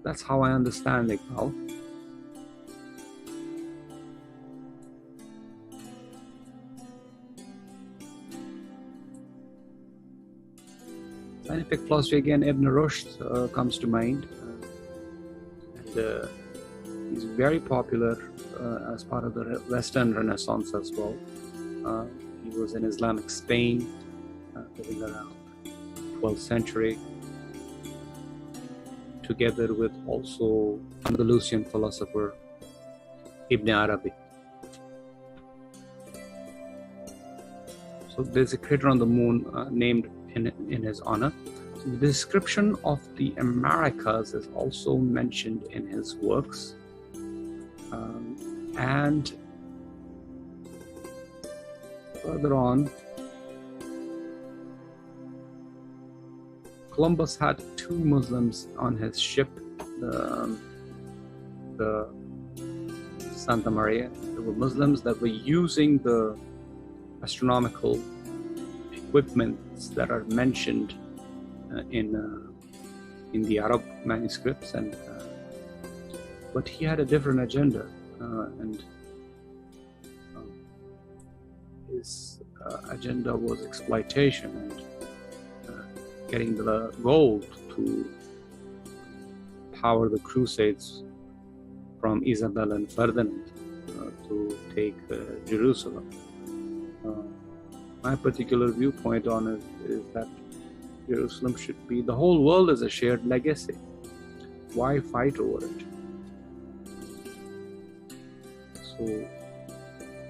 That's how I understand Iqbal. Scientific philosophy, again, Ibn Rushd comes to mind. And he's very popular as part of the Western Renaissance as well. He was in Islamic Spain, living around 12th century, together with also Andalusian philosopher Ibn Arabi. So there's a crater on the moon named in his honor. So the description of the Americas is also mentioned in his works. And further on, Columbus had 2 Muslims on his ship, the Santa Maria. There were Muslims that were using the astronomical equipments that are mentioned in the Arab manuscripts, and but he had a different agenda, and his agenda was exploitation and getting the gold to power the crusades from Isabel and Ferdinand to take Jerusalem. My particular viewpoint on it is that Jerusalem should be, the whole world is a shared legacy. Why fight over it? So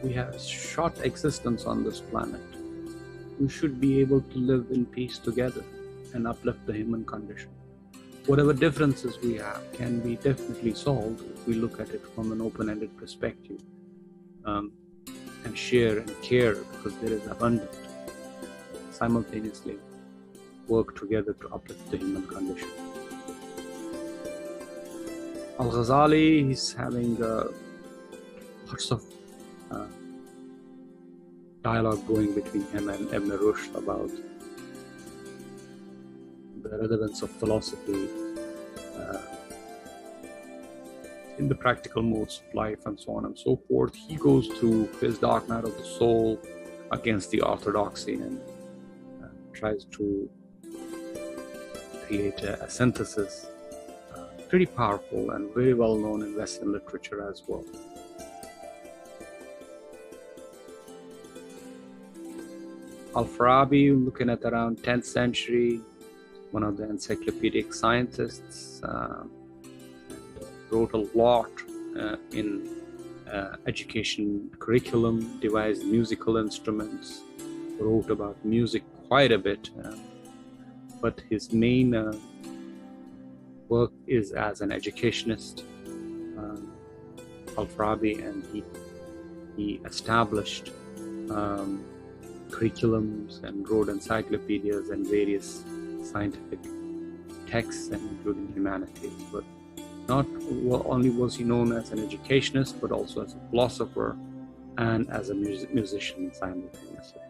we have short existence on this planet. We should be able to live in peace together and uplift the human condition. Whatever differences we have can be definitely solved if we look at it from an open-ended perspective, and share and care, because there is abundance. Simultaneously work together to uplift the human condition. Al-Ghazali, he's having lots of dialogue going between him and Ibn Rushd about the relevance of philosophy in the practical modes of life and so on and so forth. He goes through his dark night of the soul against the orthodoxy and tries to create a synthesis, pretty powerful and very well known in Western literature as well. Al-Farabi, looking at around 10th century, one of the encyclopedic scientists, wrote a lot in education curriculum, devised musical instruments, wrote about music quite a bit, but his main work is as an educationist, Al-Farabi, and he established curriculums and wrote encyclopedias and various scientific texts, and including humanities. But not only was he known as an educationist, but also as a philosopher and as a musician simultaneously.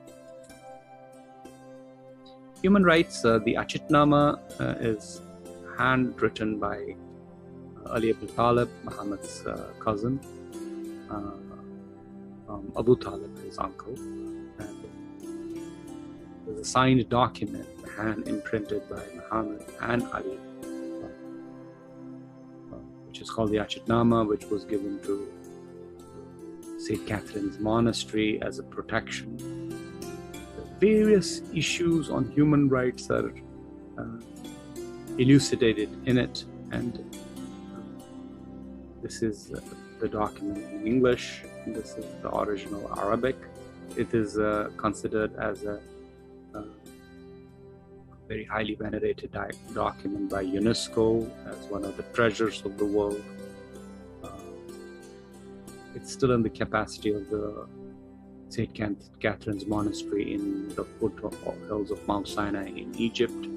Human rights, the Achitnama is handwritten by Ali Abu Talib, Muhammad's cousin, Abu Talib, his uncle. And there's a signed document, hand imprinted by Muhammad and Ali, which is called the Achitnama, which was given to St. Catherine's Monastery as a protection. The various issues on human rights are elucidated in it, and this is the document in English, and this is the original Arabic. It is considered as a very highly venerated document by UNESCO as one of the treasures of the world. It's still in the capacity of the St. Catherine's Monastery in the foothills of Mount Sinai in Egypt.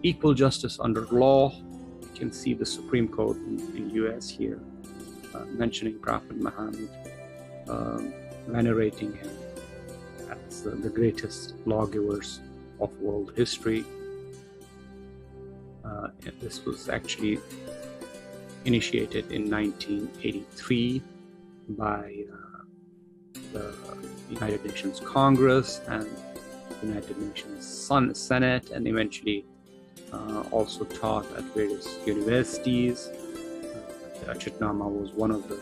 Equal justice under law. You can see the Supreme Court in US here mentioning Prophet Muhammad, venerating him as the greatest lawgivers of world history. This was actually initiated in 1983 by the United Nations Congress and United Nations Senate, and eventually also taught at various universities. The Achitnama was one of the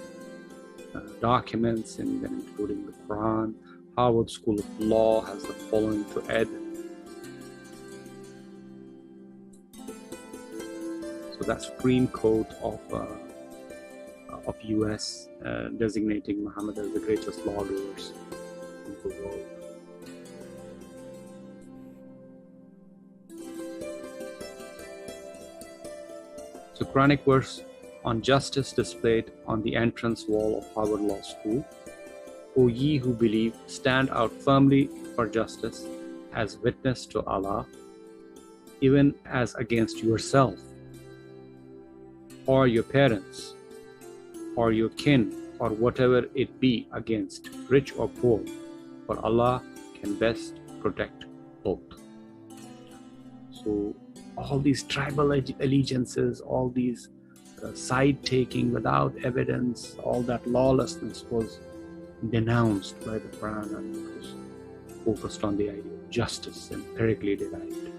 documents, including the Quran. Harvard School of Law has the following to add. So that's Supreme Court of US designating Muhammad as the greatest lawgivers in the world. So Quranic verse on justice displayed on the entrance wall of Harvard Law School. O ye who believe, stand out firmly for justice as witness to Allah, even as against yourself, or your parents, or your kin, or whatever it be, against rich or poor, for Allah can best protect both. So all these tribal allegiances, all these side taking without evidence, all that lawlessness was denounced by the Quran, and it was focused on the idea of justice, empirically derived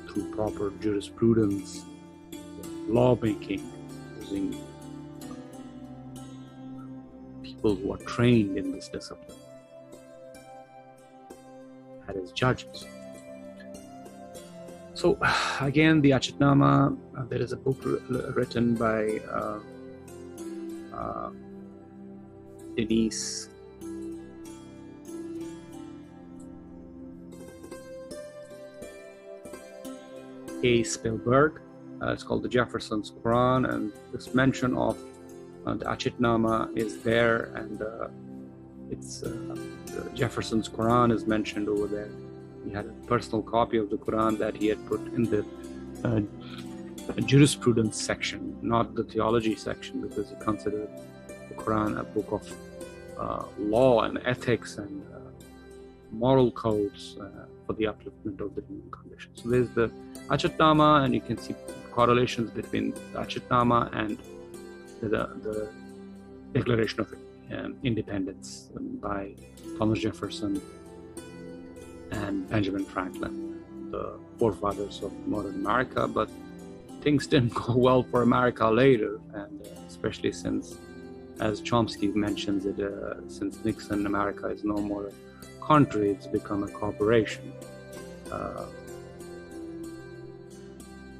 through proper jurisprudence, lawmaking, using people who are trained in this discipline, that is judges. So again, the Achitnama, there is a book written by Denise A. Spielberg. It's called the Jefferson's Quran, and this mention of the Achitnama is there, and it's Jefferson's Quran is mentioned over there. He had a personal copy of the Quran that he had put in the jurisprudence section, not the theology section, because he considered the Quran a book of law and ethics and moral codes for the upliftment of the human condition. So there's the Achitnama, and you can see correlations between the Achitnama and the Declaration of Independence by Thomas Jefferson and Benjamin Franklin, the forefathers of modern America. But things didn't go well for America later, and especially since, as Chomsky mentions it, since Nixon, America is no more a country, it's become a corporation.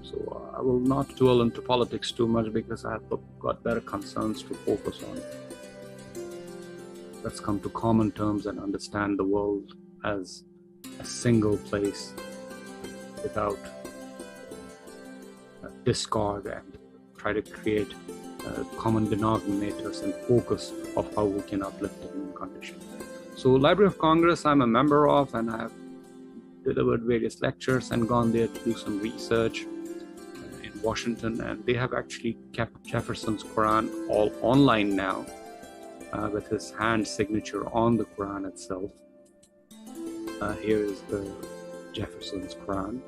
So I will not dwell into politics too much, because I have got better concerns to focus on. Let's come to common terms and understand the world as a single place without discord, and try to create common denominators and focus of how we can uplift the human condition. So Library of Congress I'm a member of, and I have delivered various lectures and gone there to do some research in Washington, and they have actually kept Jefferson's Quran all online now with his hand signature on the Quran itself. Here is the Jefferson's Quran.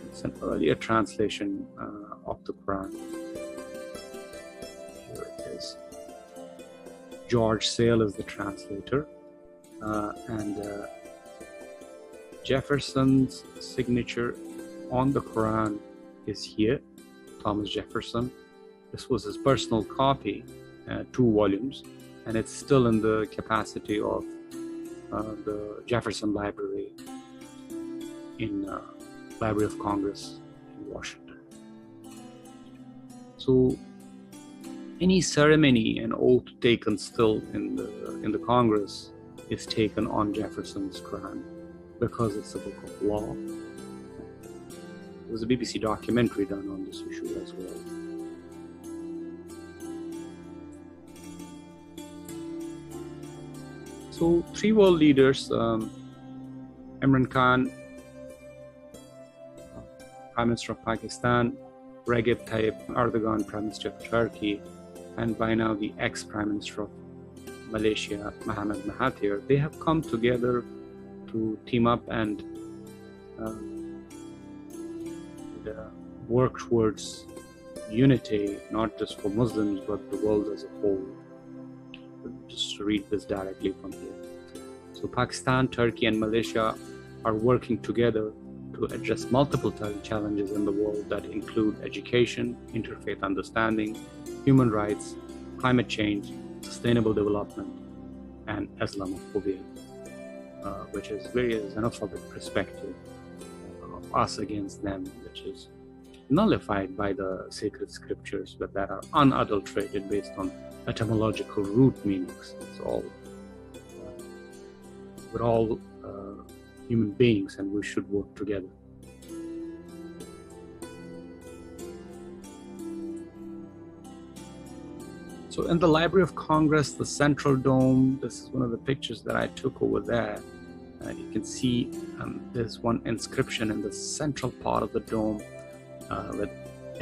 It's an earlier translation of the Quran. Here it is. George Sale is the translator, and Jefferson's signature on the Quran is here, Thomas Jefferson. This was his personal copy, 2 volumes, and it's still in the capacity of the Jefferson Library in Library of Congress in Washington. So any ceremony and oath taken still in the Congress is taken on Jefferson's Quran, because it's a book of law. There was a BBC documentary done on this issue as well. So 3 world leaders, Imran Khan, Prime Minister of Pakistan, Recep Tayyip Erdogan, Prime Minister of Turkey, and by now the ex-Prime Minister of Malaysia, Mohammed Mahathir, they have come together to team up and work towards unity, not just for Muslims, but the world as a whole. Just read this directly from here. So Pakistan, Turkey, and Malaysia are working together to address multiple challenges in the world that include education, interfaith understanding, human rights, climate change, sustainable development, and Islamophobia, which is very xenophobic perspective of us against them, which is nullified by the sacred scriptures, but that are unadulterated based on etymological root meanings. It's all, we're all human beings, and we should work together. So in the Library of Congress, the Central Dome, this is one of the pictures that I took over there. You can see there's one inscription in the central part of the dome with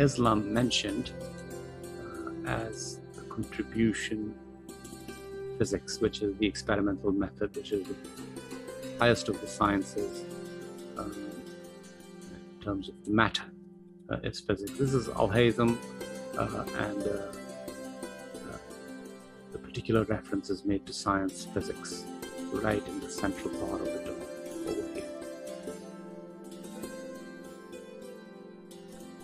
Islam mentioned as the contribution physics, which is the experimental method, which is the highest of the sciences in terms of matter, is physics. This is Al-Haytham, and the particular reference is made to science, physics, right in the central part of the dome over here.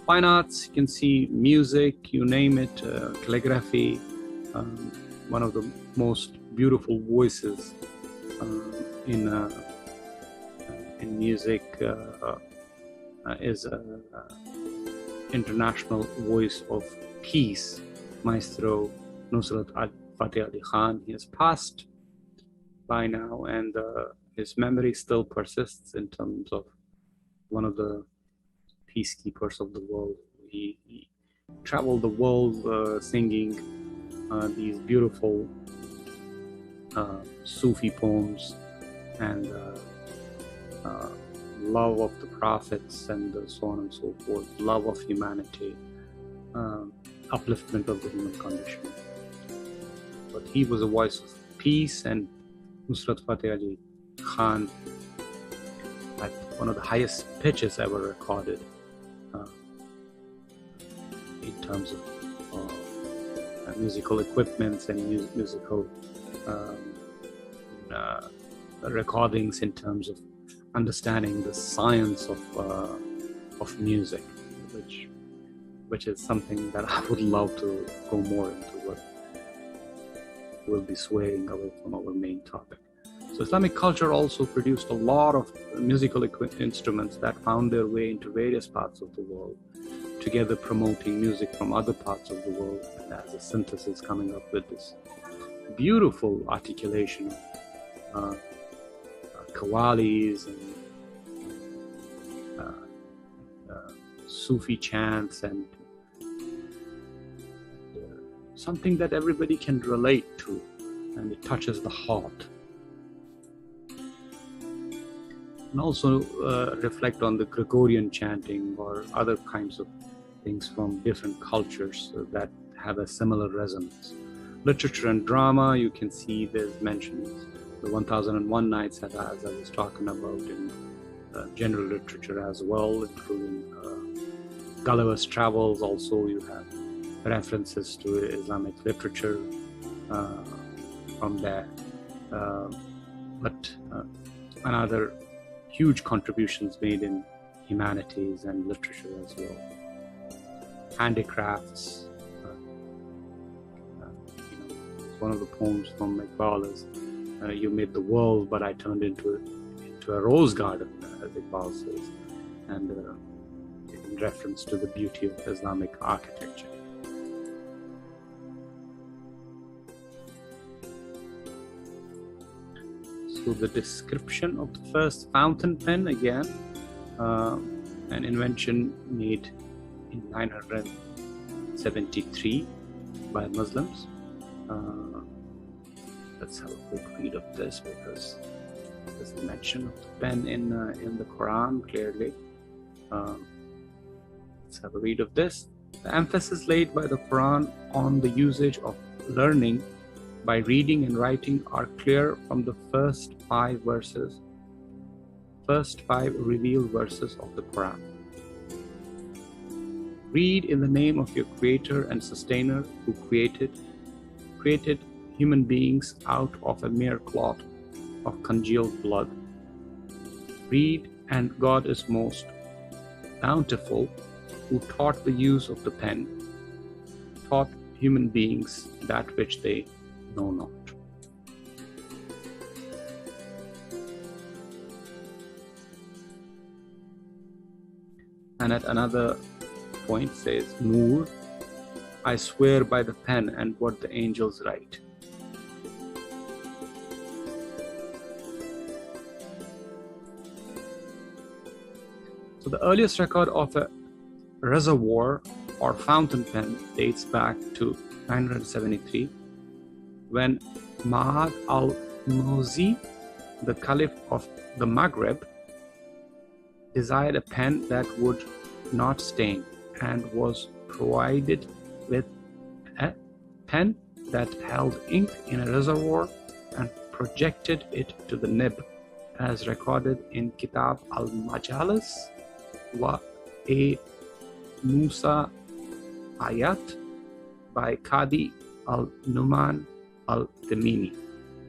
Fine arts, you can see music, you name it, calligraphy, one of the most beautiful voices in music is international voice of peace, Maestro Nusrat Fateh Ali Khan. He has passed by now, and his memory still persists in terms of one of the peacekeepers of the world. He traveled the world singing these beautiful Sufi poems and love of the prophets and so on and so forth, love of humanity, upliftment of the human condition. But he was a voice of peace, and Nusrat Fateh Ali Khan at one of the highest pitches ever recorded in terms of musical equipments and musical recordings, in terms of understanding the science of music, which is something that I would love to go more into, but we'll be swaying away from our main topic. So Islamic culture also produced a lot of musical instruments that found their way into various parts of the world, together promoting music from other parts of the world, and as a synthesis coming up with this beautiful articulation of qawwalis and Sufi chants, and something that everybody can relate to, and it touches the heart. And also reflect on the Gregorian chanting or other kinds of things from different cultures that have a similar resonance. Literature and drama, you can see there's mentions the 1001 Nights, as I was talking about, in general literature as well, including Gulliver's Travels. Also, you have references to Islamic literature from there. But another huge contributions made in humanities and literature as well. Handicrafts, one of the poems from Iqbal is, you made the world, but I turned into a rose garden, as Iqbal says, and in reference to the beauty of Islamic architecture. So the description of the first fountain pen, again, an invention made in 973 by Muslims. Let's have a quick read of this, because there's a mention of the pen in the Quran clearly. Let's have a read of this. The emphasis laid by the Quran on the usage of learning by reading and writing are clear from the first 5 verses first 5 revealed verses of the Quran. Read in the name of your Creator and Sustainer, who created human beings out of a mere clot of congealed blood. Read, and God is most bountiful, who taught the use of the pen, taught human beings that which they know not. And at another point says, Noor, I swear by the pen and what the angels write. So the earliest record of a reservoir or fountain pen dates back to 973, when Ma'ad al-Muzi, the Caliph of the Maghreb, desired a pen that would not stain, and was provided with a pen that held ink in a reservoir and projected it to the nib, as recorded in Kitab al-Majalis wa a Musa Ayat by Qadi al-Numan al-Tamimi.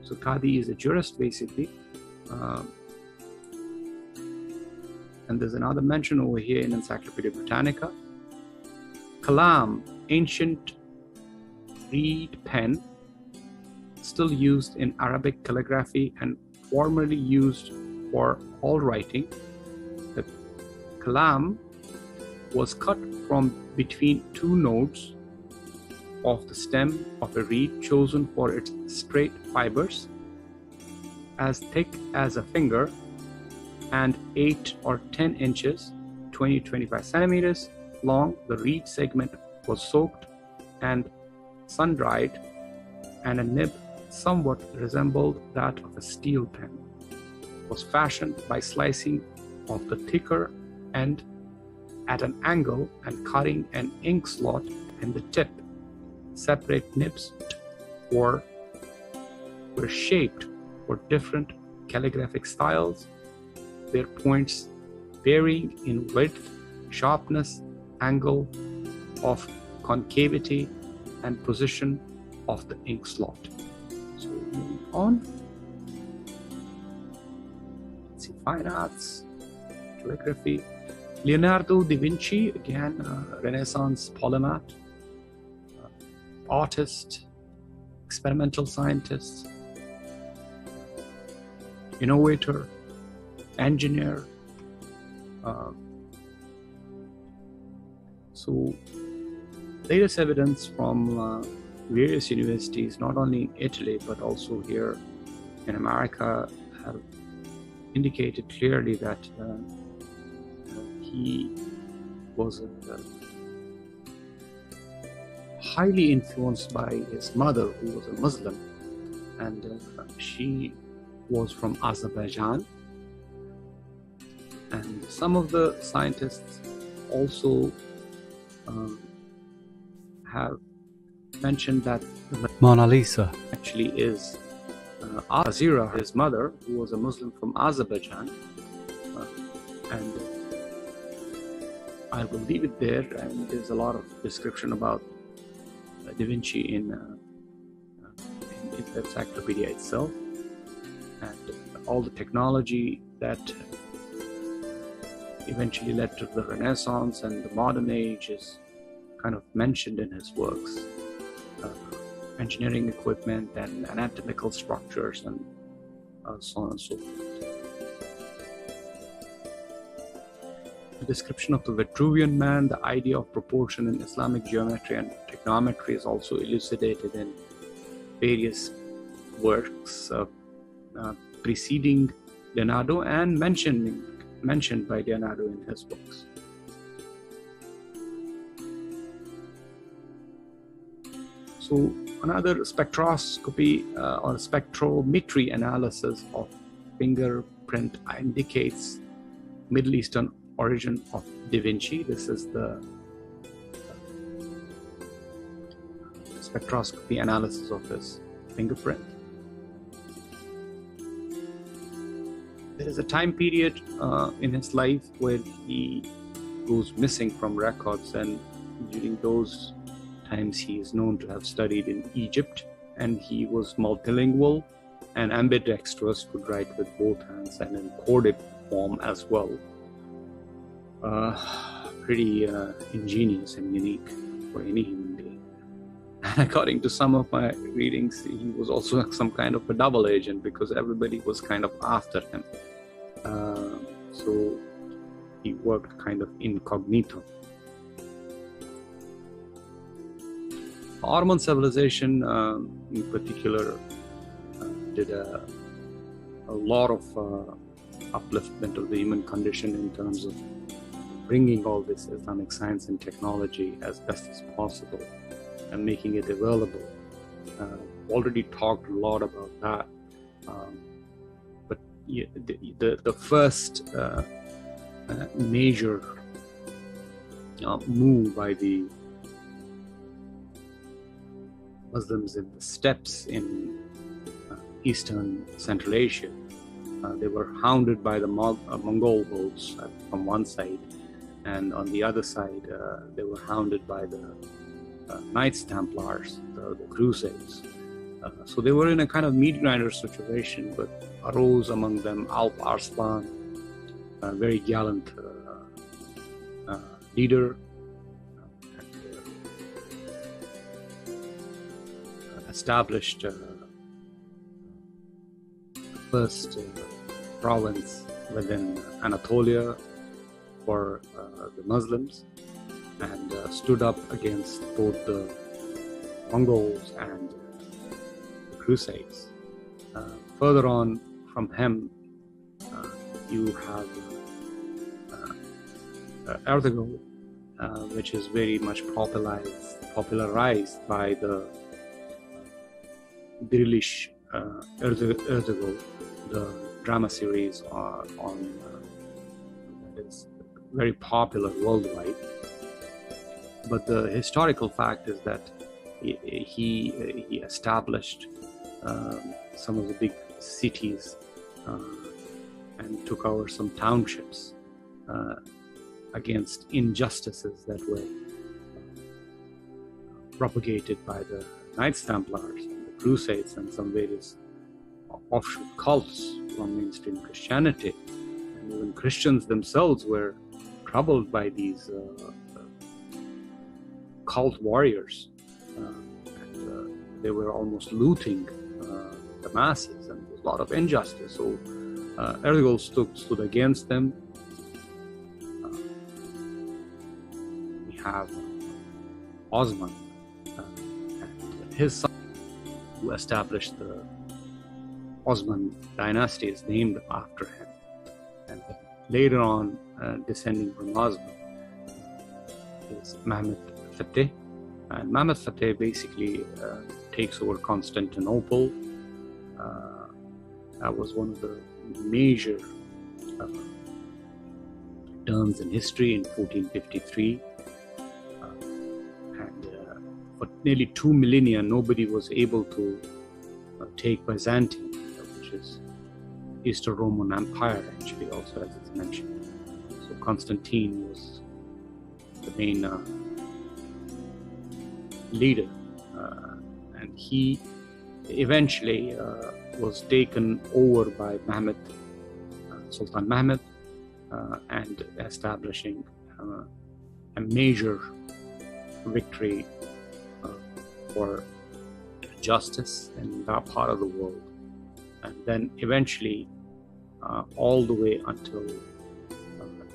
So Qadi is a jurist basically, and there's another mention over here in Encyclopedia Britannica. Kalam, ancient reed pen, still used in Arabic calligraphy and formerly used for all writing. The kalam was cut from between 2 nodes of the stem of a reed, chosen for its straight fibers, as thick as a finger and 8 or 10 inches, 20-25 centimeters long. The reed segment was soaked and sun-dried, and a nib somewhat resembled that of a steel pen was fashioned by slicing off the thicker end at an angle and cutting an ink slot in the tip. Separate nibs were shaped for different calligraphic styles, their points varying in width, sharpness, angle of concavity, and position of the ink slot. So moving on. Let's see, fine arts, calligraphy. Leonardo da Vinci, again, Renaissance polymath, artist, experimental scientist, innovator, engineer. So latest evidence from various universities, not only in Italy but also here in America, have indicated clearly that he was highly influenced by his mother, who was a Muslim, and she was from Azerbaijan. And some of the scientists also have mentioned that Mona Lisa actually is Azira, his mother, who was a Muslim from Azerbaijan. And I will leave it there, and there's a lot of description about Da Vinci in the encyclopedia itself, and all the technology that eventually led to the Renaissance and the modern age is kind of mentioned in his works. Engineering equipment and anatomical structures and so on and so forth. The description of the Vitruvian Man, the idea of proportion in Islamic geometry and trigonometry, is also elucidated in various works preceding Leonardo and mentioned by Leonardo in his books. So another spectroscopy or spectrometry analysis of fingerprint indicates Middle Eastern origin of Da Vinci. This is the spectroscopy analysis of his fingerprint. there is a time period in his life where he goes missing from records, and during those times he is known to have studied in Egypt, and he was multilingual and ambidextrous, could write with both hands and in coded form as well. Pretty ingenious and unique for any human being. And according to some of my readings, he was also some kind of a double agent, because everybody was kind of after him. So he worked kind of incognito. Ottoman civilization in particular did a lot of upliftment of the human condition in terms of bringing all this Islamic science and technology as best as possible and making it available. Already talked a lot about that, but the first major move by the Muslims in the steppes in Eastern Central Asia, they were hounded by the Mongol hordes from one side, and on the other side they were hounded by the Knights Templars, the Crusades. So they were in a kind of meat grinder situation, but arose among them Alp Arslan, a very gallant leader, established the first province within Anatolia for the Muslims, and stood up against both the Mongols and the Crusades. Further on from him, you have Ertugrul, which is very much popularized by the Dirilish Ertugrul, the drama series that is very popular worldwide. But the historical fact is that he established some of the big cities and took over some townships against injustices that were propagated by the Knights Templars and the Crusades and some various offshoot cults from mainstream Christianity. And even Christians themselves were troubled by these cult warriors, and they were almost looting the masses, and there was a lot of injustice. So Ertugrul stood against them. We have Osman and his son, who established the Osman dynasty, is named after him. And later on, descending from Osman, is Mehmed Fateh. And Mehmed Fateh basically takes over Constantinople. That was one of the major turns in history in 1453. And for nearly 2 millennia, nobody was able to take Byzantium, which is Eastern Roman Empire, actually, also, as it's mentioned. So Constantine was the main leader, and he eventually was taken over by Sultan Mehmed, and establishing a major victory for justice in that part of the world. And then eventually, all the way until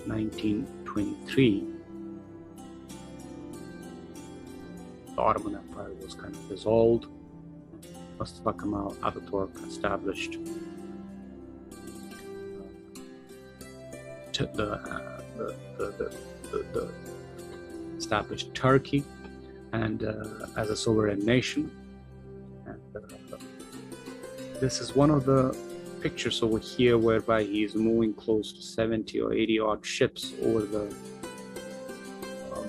1923, the Ottoman Empire was kind of dissolved. Mustafa Kemal Ataturk established established Turkey and as a sovereign nation. And this is one of the pictures over here whereby he is moving close to 70 or 80 odd ships over the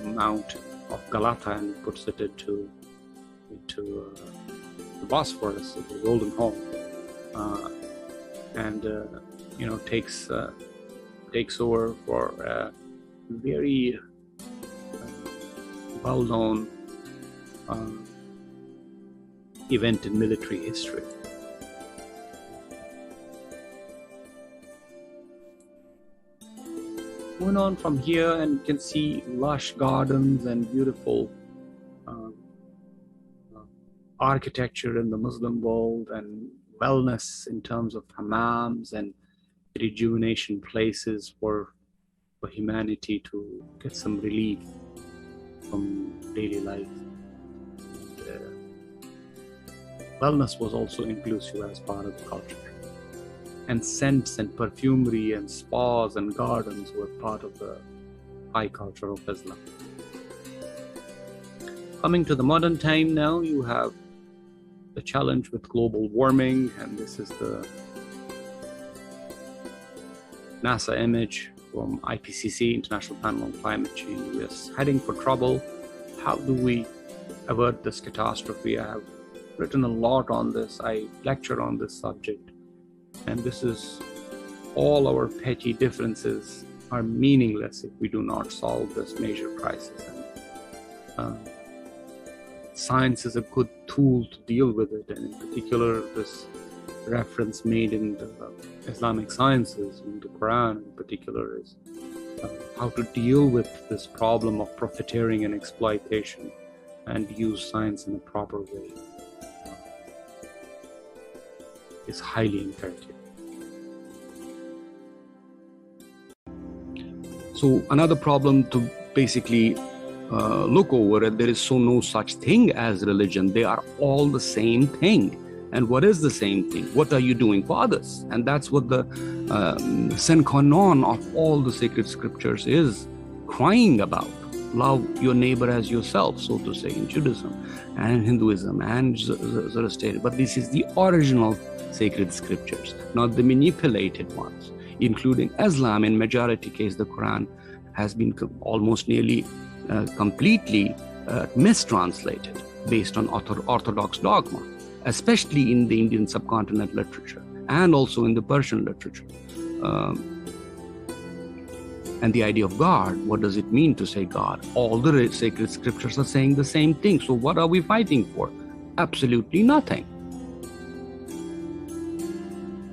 Mount of Galata, and puts it into the Bosphorus, the Golden Horn. And takes over for a very well-known event in military history. Going on from here, and you can see lush gardens and beautiful architecture in the Muslim world, and wellness in terms of hammams and rejuvenation places for humanity to get some relief from daily life. Wellness was also inclusive as part of the culture. And scents and perfumery and spas and gardens were part of the high culture of Islam. Coming to the modern time now, you have the challenge with global warming, and this is the NASA image from IPCC, International Panel on Climate Change. We are heading for trouble. How do we avert this catastrophe? I have written a lot on this. I lecture on this subject. And this is, all our petty differences are meaningless if we do not solve this major crisis. And science is a good tool to deal with it. And in particular, this reference made in the Islamic sciences, in the Quran in particular, is how to deal with this problem of profiteering and exploitation and use science in a proper way. Is highly imperative. So another problem to basically look over, there is no such thing as religion. They are all the same thing. And what is the same thing? What are you doing for others? And that's what the sine qua non of all the sacred scriptures is crying about. Love your neighbor as yourself, so to say, in Judaism and Hinduism and Zoroastrianism. But this is the original sacred scriptures, not the manipulated ones, including Islam. In majority case, the Quran has been almost nearly completely mistranslated based on orthodox dogma, especially in the Indian subcontinent literature and also in the Persian literature. And the idea of God, what does it mean to say God? All the sacred scriptures are saying the same thing. So what are we fighting for? Absolutely nothing.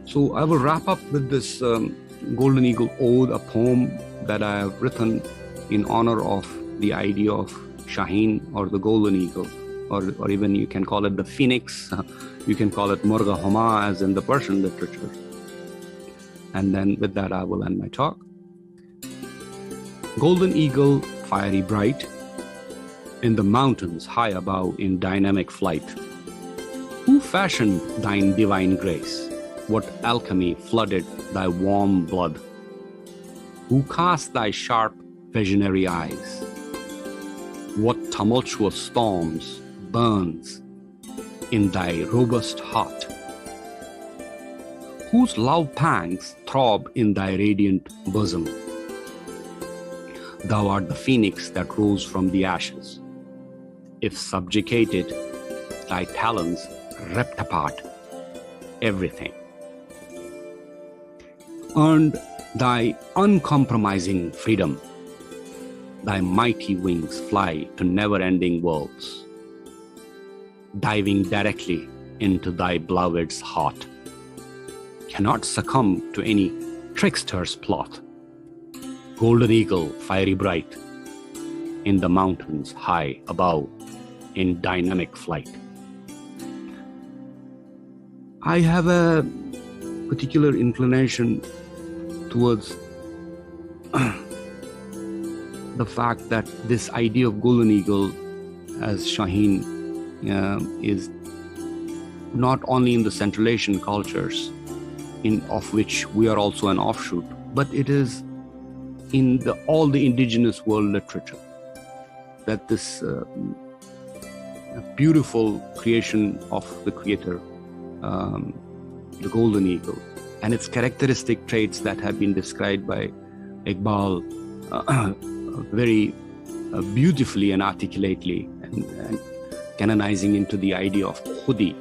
So I will wrap up with this Golden Eagle Ode, a poem that I have written in honor of the idea of Shaheen, or the Golden Eagle, or even you can call it the Phoenix, you can call it Murga Huma as in the Persian literature. And then with that I will end my talk. Golden eagle, fiery bright, in the mountains high above in dynamic flight. Who fashioned thine divine grace? What alchemy flooded thy warm blood? Who cast thy sharp visionary eyes? What tumultuous storms burns in thy robust heart? Whose love pangs throb in thy radiant bosom? Thou art the phoenix that rose from the ashes. If subjugated, thy talons ripped apart everything. Earned thy uncompromising freedom. Thy mighty wings fly to never-ending worlds, diving directly into thy beloved's heart. Cannot succumb to any trickster's plot. Golden eagle, fiery bright, in the mountains high above, in dynamic flight. I have a particular inclination towards the fact that this idea of golden eagle as Shaheen is not only in the Central Asian cultures, of which we are also an offshoot, but it is in all the indigenous world literature, that this beautiful creation of the Creator, the golden eagle, and its characteristic traits that have been described by Iqbal very beautifully and articulately, and canonizing into the idea of Khudi,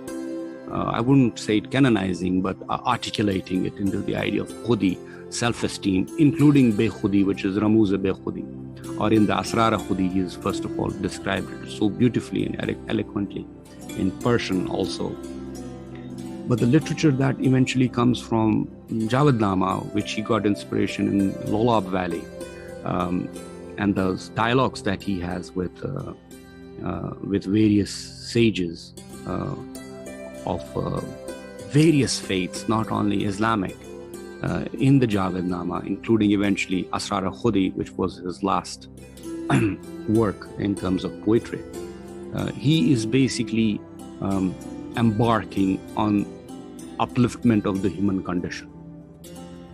I wouldn't say it canonizing, but articulating it into the idea of khudi, self-esteem, including bekhudi, which is ramuz bekhudi. Or in the Asrar Khudi, he is first of all described it so beautifully and eloquently in Persian also. But the literature that eventually comes from Jawadnama, which he got inspiration in Lolab Valley, and those dialogues that he has with various sages of various faiths, not only Islamic, in the Jawadnama, including eventually Asrar Khudi, which was his last work in terms of poetry. He is basically embarking on upliftment of the human condition,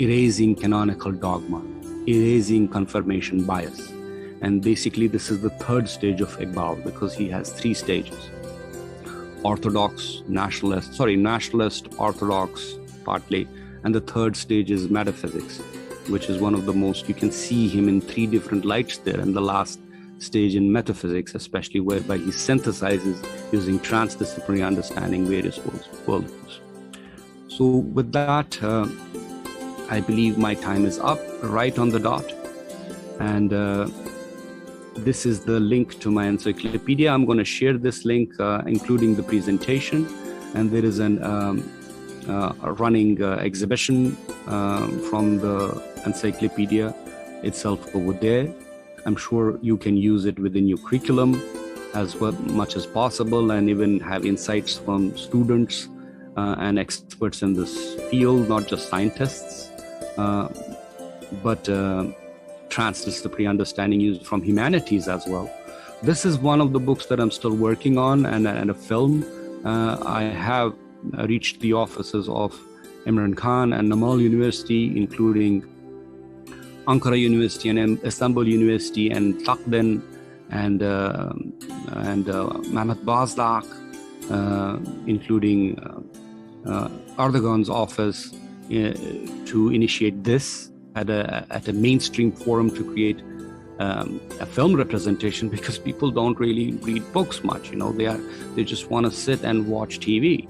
erasing canonical dogma, erasing confirmation bias. And basically this is the third stage of Iqbal, because he has three stages: orthodox, nationalist, orthodox partly, and the third stage is metaphysics, which is one of the most, you can see him in three different lights there, and the last stage in metaphysics especially, whereby he synthesizes using transdisciplinary understanding various worldviews. So with that, I believe my time is up, right on the dot. And this is the link to my encyclopedia. I'm going to share this link, including the presentation. And there is a running exhibition from the encyclopedia itself over there. I'm sure you can use it within your curriculum as much as possible, and even have insights from students and experts in this field, not just scientists, but transdisciplinary understanding used from humanities as well. This is one of the books that I'm still working on, and a film. I have reached the offices of Imran Khan and Namal University, including Ankara University and Istanbul University and Taqden and Mehmet Bazdak, including Erdogan's office, to initiate this at a mainstream forum to create a film representation, because people don't really read books much. They just want to sit and watch TV.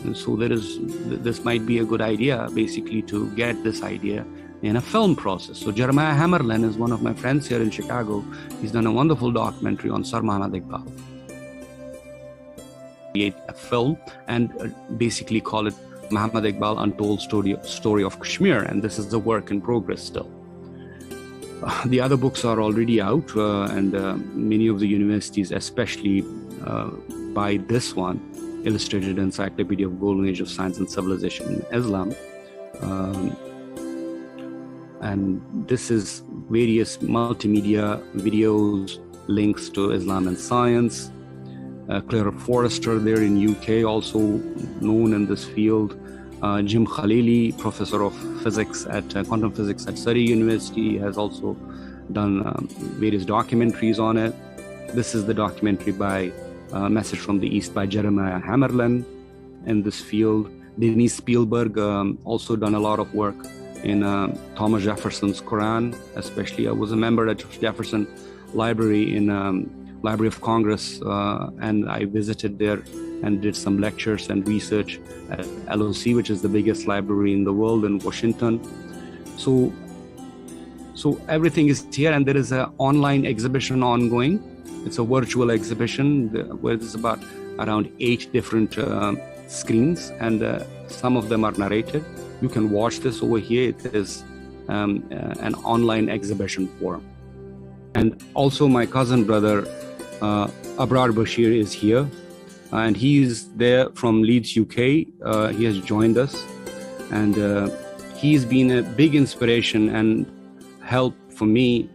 And so this might be a good idea, basically, to get this idea in a film process. So Jeremiah Hammerlin is one of my friends here in Chicago. He's done a wonderful documentary on Sir Muhammad Iqbal. Create a film and basically call it Muhammad Iqbal Untold Story of Kashmir, and this is the work in progress still. The other books are already out, and many of the universities, especially by this one, Illustrated Encyclopedia of Golden Age of Science and Civilization in Islam. And this is various multimedia videos, links to Islam and science. Claire Forrester there in UK, also known in this field. Jim Khalili, professor of physics at quantum physics at Surrey University, has also done various documentaries on it. This is the documentary by Message from the East by Jeremiah Hammerlin in this field. Denise Spielberg also done a lot of work in Thomas Jefferson's Quran, especially. I was a member at Jefferson Library in Library of Congress, and I visited there and did some lectures and research at LOC, which is the biggest library in the world in Washington. So everything is here, and there is an online exhibition ongoing. It's a virtual exhibition where there's about around 8 different screens, and some of them are narrated. You can watch this over here. It is an online exhibition forum. And also my cousin brother, Abrar Bashir, is here, and he is there from Leeds, UK. He has joined us, and he's been a big inspiration and help for me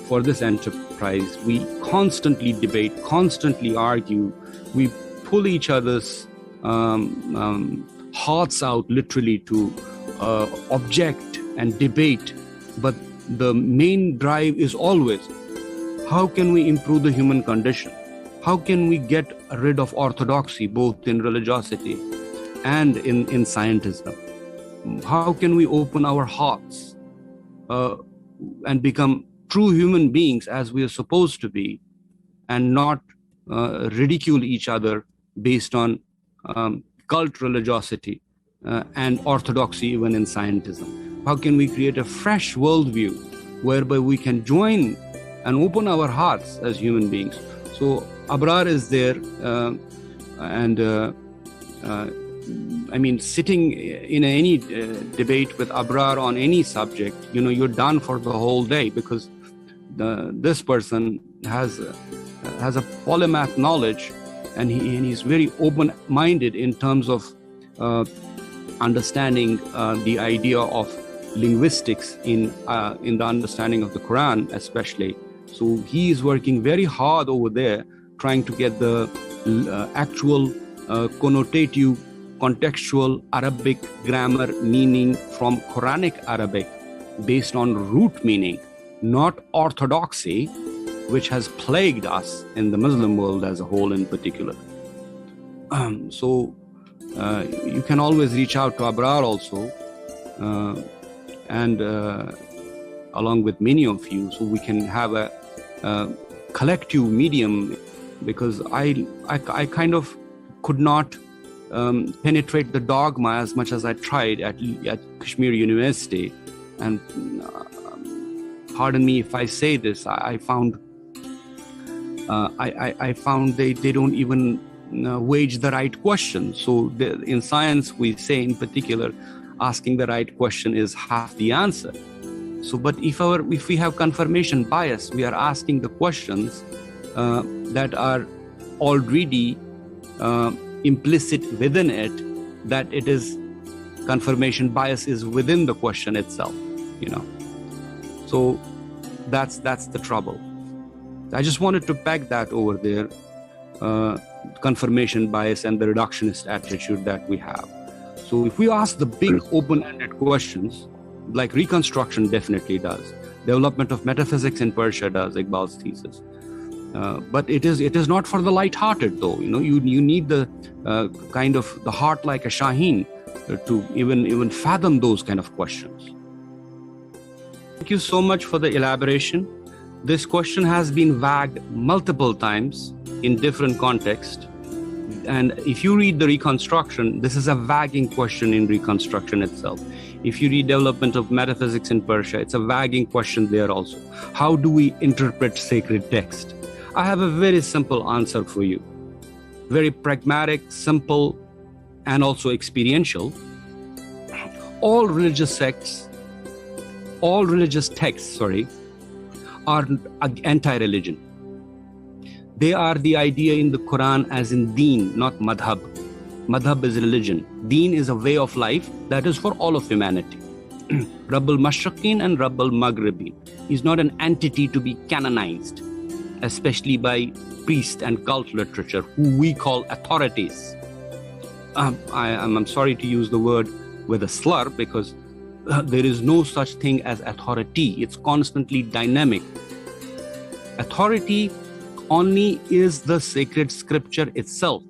for this enterprise. We constantly debate, constantly argue. We pull each other's hearts out literally to object and debate, but the main drive is always, how can we improve the human condition? How can we get rid of orthodoxy, both in religiosity and in scientism? How can we open our hearts and become true human beings as we are supposed to be, and not ridicule each other based on cult religiosity, and orthodoxy even in scientism? How can we create a fresh worldview whereby we can join and open our hearts as human beings? So Abrar is there, sitting in any debate with Abrar on any subject, you're done for the whole day, because this person has a polymath knowledge, and he's very open-minded in terms of understanding the idea of linguistics in the understanding of the Quran, especially. So he is working very hard over there, trying to get the actual connotative, contextual Arabic grammar meaning from Quranic Arabic based on root meaning, not orthodoxy, which has plagued us in the Muslim world as a whole in particular. So you can always reach out to Abrar also, and along with many of you, so we can have a collective medium, because I kind of could not penetrate the dogma as much as I tried at Kashmir University, and pardon me if I say this, I found they don't even wage the right question. So in science, we say in particular, asking the right question is half the answer. So, but if we have confirmation bias, we are asking the questions that are already implicit within it, that it is confirmation bias is within the question itself, So that's the trouble. I just wanted to peg that over there, confirmation bias and the reductionist attitude that we have. So if we ask the big open-ended questions, like reconstruction definitely does, development of metaphysics in Persia does, Iqbal's thesis. But it is not for the light-hearted, though. You need the kind of the heart like a Shaheen to even fathom those kind of questions. Thank you so much for the elaboration. This question has been vagued multiple times in different contexts. And if you read the reconstruction, this is a vaguing question in reconstruction itself. If you read development of metaphysics in Persia, it's a vaguing question there also. How do we interpret sacred text? I have a very simple answer for you. Very pragmatic, simple, and also experiential. All religious texts, are anti-religion. They are the idea in the Quran as in deen, not madhab. Madhab is religion. Deen is a way of life that is for all of humanity. Rabbul Mashriqin and Rabbul Maghribin is not an entity to be canonized, especially by priest and cult literature, who we call authorities. I'm sorry to use the word with a slur, because there is no such thing as authority. It's constantly dynamic. Authority only is the sacred scripture itself,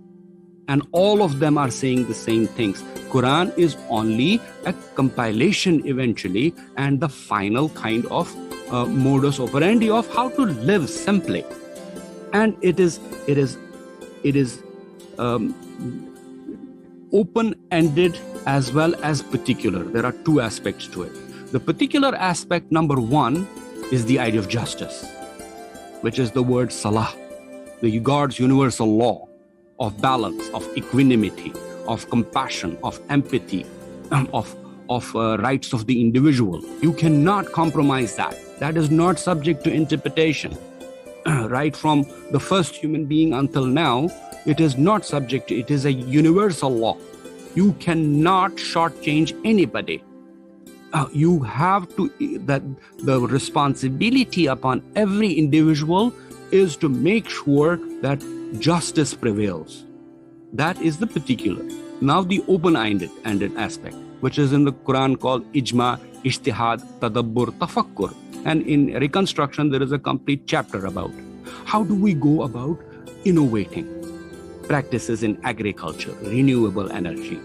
and all of them are saying the same things. Quran is only a compilation eventually, and the final kind of modus operandi of how to live simply. And it is open-ended as well as particular. There are two aspects to it. The particular aspect, number one, is the idea of justice, which is the word salah, the God's universal law of balance, of equanimity, of compassion, of empathy, of rights of the individual. You cannot compromise that. That is not subject to interpretation. Right from the first human being until now, it is not subject to, it is a universal law. You cannot shortchange anybody. You have to, that the responsibility upon every individual is to make sure that justice prevails. That is the particular. Now the open-ended aspect, which is in the Quran called ijma, ijtihad, tadabbur, tafakkur. And in reconstruction, there is a complete chapter about how do we go about innovating practices in agriculture, renewable energy.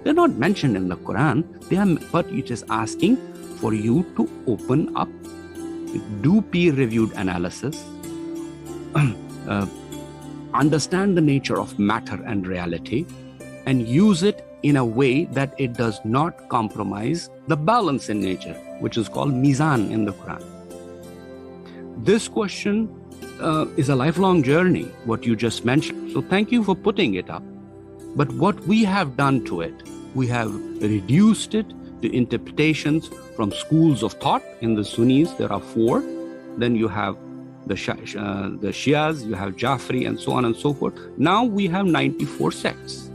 They're not mentioned in the Quran, but it is asking for you to open up, do peer-reviewed analysis, understand the nature of matter and reality, and use it in a way that it does not compromise the balance in nature, which is called mizan in the Quran. This question is a lifelong journey, what you just mentioned. So thank you for putting it up. But what we have done to it, we have reduced it to interpretations from schools of thought. In the Sunnis, there are 4. Then you have the Shias, you have Jafri, and so on and so forth. Now we have 94 sects.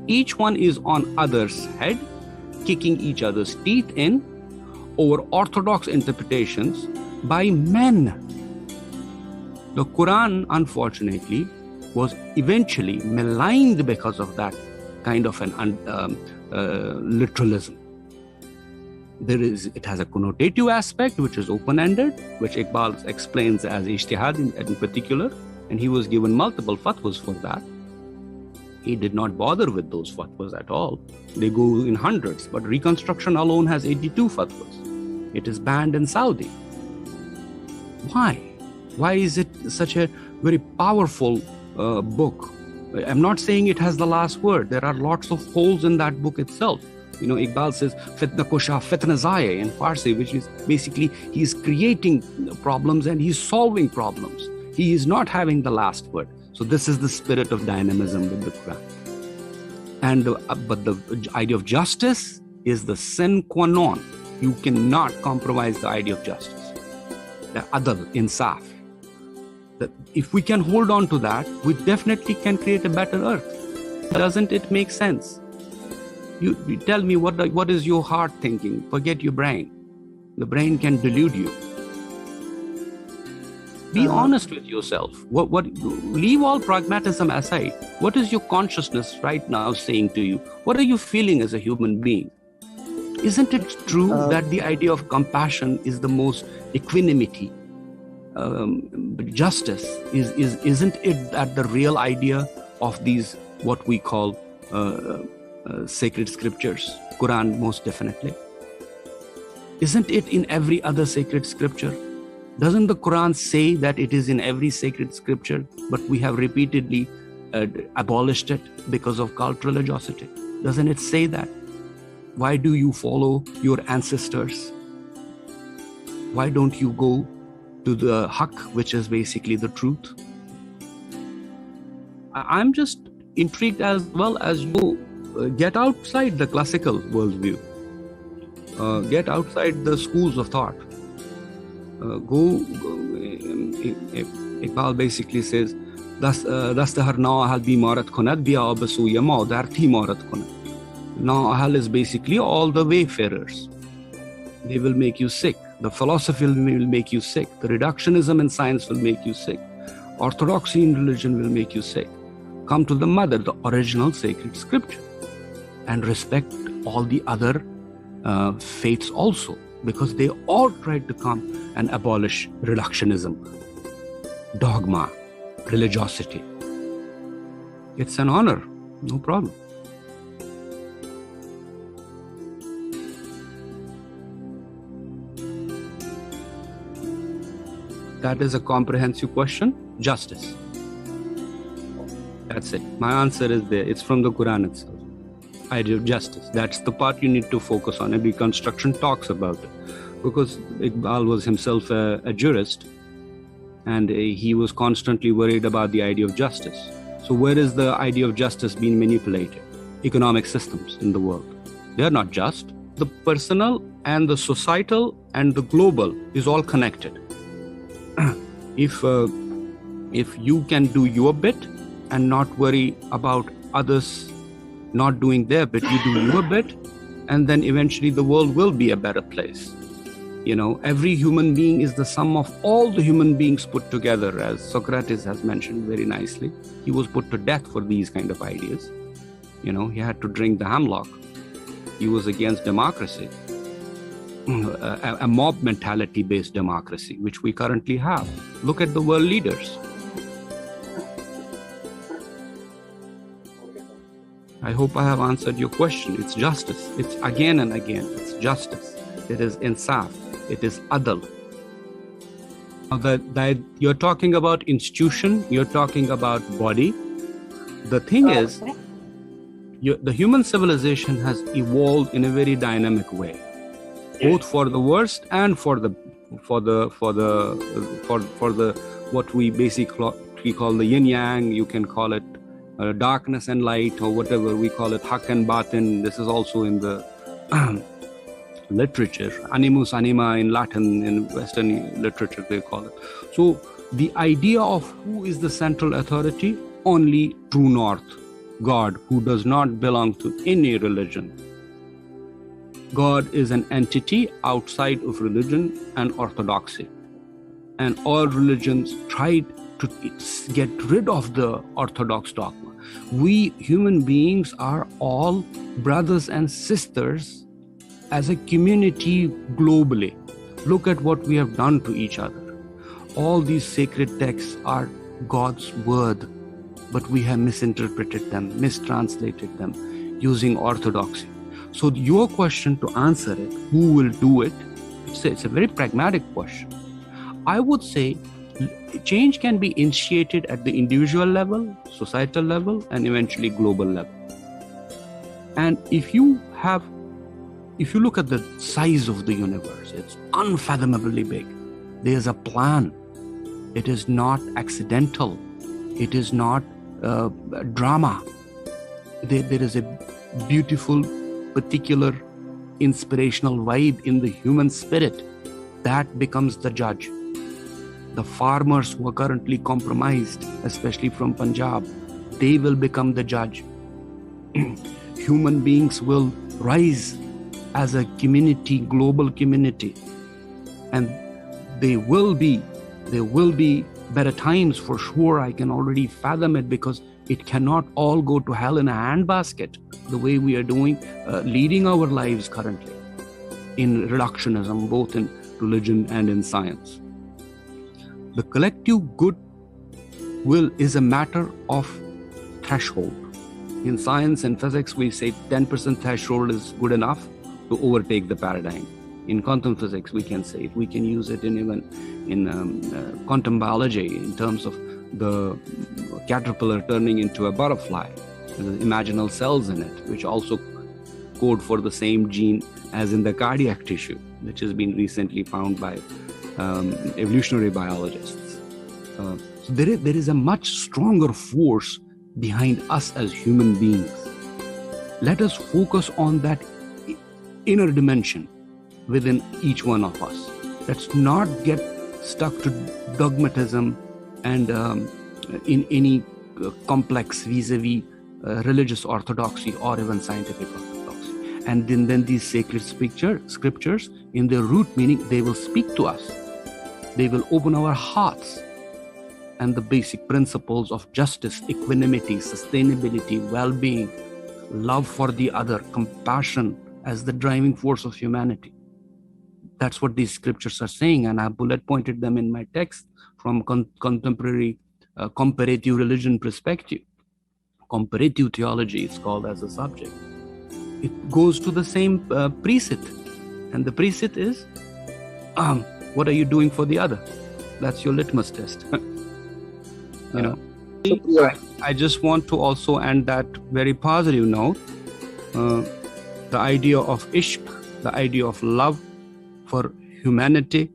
Each one is on others' head, kicking each other's teeth in over orthodox interpretations by men. The Quran, unfortunately, was eventually maligned because of that kind of an literalism. It has a connotative aspect, which is open-ended, which Iqbal explains as ijtihad in particular, and he was given multiple fatwas for that. He did not bother with those fatwas at all. They go in hundreds, but reconstruction alone has 82 fatwas. It is banned in Saudi. Why? Why is it such a very powerful book? I'm not saying it has the last word. There are lots of holes in that book itself. You know, Iqbal says, fitna kusha, fitna zaya in Farsi, which is basically he's creating problems and he's solving problems. He is not having the last word. So this is the spirit of dynamism with the Quran. And but the idea of justice is the sine qua non. You cannot compromise the idea of justice. The adl, insaf. That if we can hold on to that, we definitely can create a better earth. Doesn't it make sense? You tell me what is your heart thinking? Forget your brain. The brain can delude you. Be honest with yourself. Leave all pragmatism aside. What is your consciousness right now saying to you? What are you feeling as a human being? Isn't it true that the idea of compassion is the most equanimity? Justice isn't it that the real idea of these what we call sacred scriptures? Quran most definitely. Isn't it in every other sacred scripture? Doesn't the Quran say that it is in every sacred scripture, but we have repeatedly abolished it because of cult religiosity? Doesn't it say that? Why do you follow your ancestors? Why don't you go to the haqq, which is basically the truth? I'm just intrigued as well as you get outside the classical worldview. Get outside the schools of thought. Iqbal basically says, Dastahar na'ahal bimarat kunad biya abasuya maudar timarat kunad. Na'ahal is basically all the wayfarers. They will make you sick. The philosophy will make you sick. The reductionism in science will make you sick. Orthodoxy in religion will make you sick. Come to the mother, the original sacred scripture, and respect all the other faiths also, because they all tried to come and abolish reductionism, dogma, religiosity. It's an honor, no problem. That is a comprehensive question. Justice. That's it. My answer is there. It's from the Quran itself. Idea of justice. That's the part you need to focus on. And Reconstruction talks about it. Because Iqbal was himself a jurist, and he was constantly worried about the idea of justice. So where is the idea of justice being manipulated? Economic systems in the world. They are not just. The personal and the societal and the global is all connected. If you can do your bit and not worry about others not doing their bit, you do your bit, and then eventually the world will be a better place. You know, every human being is the sum of all the human beings put together, as Socrates has mentioned very nicely. He was put to death for these kind of ideas. You know, he had to drink the hemlock. He was against democracy, a mob mentality based democracy, which we currently have. Look at the world leaders. I hope I have answered your question. It's justice. It's again and again. It's justice. It is insaf. It is adl. That you're talking about institution. You're talking about body. The thing is, the human civilization has evolved in a very dynamic way, both for the worst and for the what we basically call the yin yang. You can call it darkness and light, or whatever we call it, haq and batin. This is also in the literature, animus anima in Latin, in Western literature they call it. So the idea of who is the central authority, only true north, God, who does not belong to any religion. God is an entity outside of religion and orthodoxy. And all religions tried to get rid of the orthodox dogma. We human beings are all brothers and sisters as a community globally. Look at what we have done to each other. All these sacred texts are God's word, but we have misinterpreted them, mistranslated them using orthodoxy. So your question, to answer it, who will do it? It's a very pragmatic question. I would say change can be initiated at the individual level, societal level, and eventually global level. And if you look at the size of the universe, it's unfathomably big. There's a plan. It is not accidental. It is not drama. There is a beautiful, particular, inspirational vibe in the human spirit that becomes the judge. The farmers who are currently compromised, especially from Punjab, they will become the judge. Human beings will rise as a community, global community, and there will be better times for sure. I can already fathom it, because it cannot all go to hell in a handbasket the way we are doing, leading our lives currently in reductionism, both in religion and in science. The collective good will is a matter of threshold. In science and physics, we say 10% threshold is good enough to overtake the paradigm. In quantum physics, we can say it. We can use it even in quantum biology, in terms of the caterpillar turning into a butterfly, the imaginal cells in it, which also code for the same gene as in the cardiac tissue, which has been recently found by evolutionary biologists. So there is a much stronger force behind us as human beings. Let us focus on that inner dimension within each one of us. Let's not get stuck to dogmatism and in any complex vis-a-vis religious orthodoxy or even scientific orthodoxy. And then these sacred scriptures, in their root meaning, they will speak to us. They will open our hearts, and the basic principles of justice, equanimity, sustainability, well-being, love for the other, compassion as the driving force of humanity. That's what these scriptures are saying, and I bullet pointed them in my text from contemporary comparative religion perspective. Comparative theology is called as a subject. It goes to the same precept, and the precept is, what are you doing for the other? That's your litmus test. I just want to also end that very positive note. The idea of ishq, the idea of love for humanity,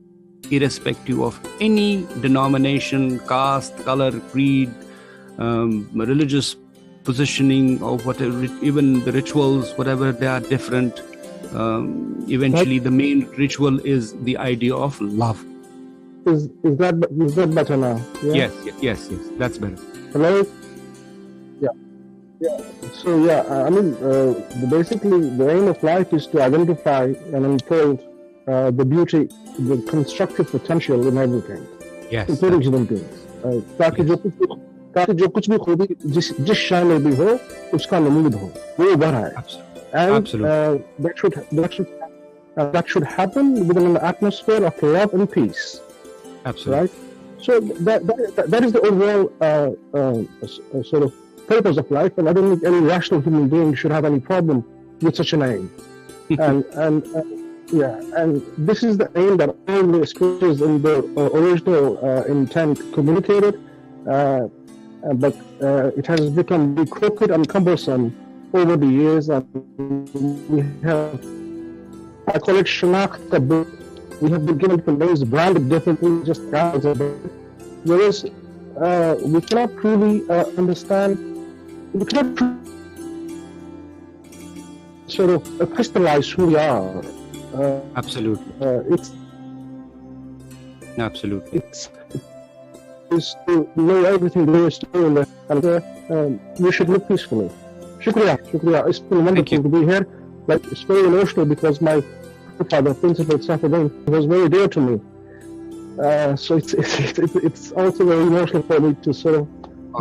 irrespective of any denomination, caste, color, creed, religious positioning, or whatever, even the rituals, whatever they are different. Eventually, the main ritual is the idea of love. Is that better now? Yeah? Yes, that's better. Hello? Yeah. So basically the aim of life is to identify and unfold the beauty, the constructive potential in everything. Yes. Including human beings. ताकि जो कुछ भी खूबी जिस शान में भी हो, उसका नमूद हो, वो उभर आए. And that should happen within an atmosphere of love and peace. Absolutely. Right? So that is the overall sort of purpose of life, and I don't think any rational human being should have any problem with such an aim. and this is the aim that all the scriptures in the original intent communicated, but it has become crooked and cumbersome over the years, and we have, I call it Shanakht Kabul. We have been given different names, branded differently, just guys. Whereas we cannot truly understand, we cannot sort of crystallize who we are. Absolutely. Absolutely. It's to know everything there is to know, and we should live peacefully. Shukriya. It's been wonderful to be here. Like, it's very emotional because my father, Principal Safuddin, was very dear to me. So it's also very emotional for me to sort of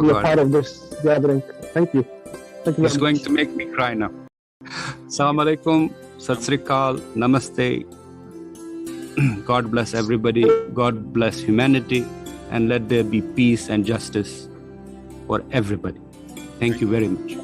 be a part of this gathering. Thank you. It's going to make me cry now. Assalamu alaikum, Sat Sri Akal, Namaste. God bless everybody. God bless humanity. And let there be peace and justice for everybody. Thank you very much.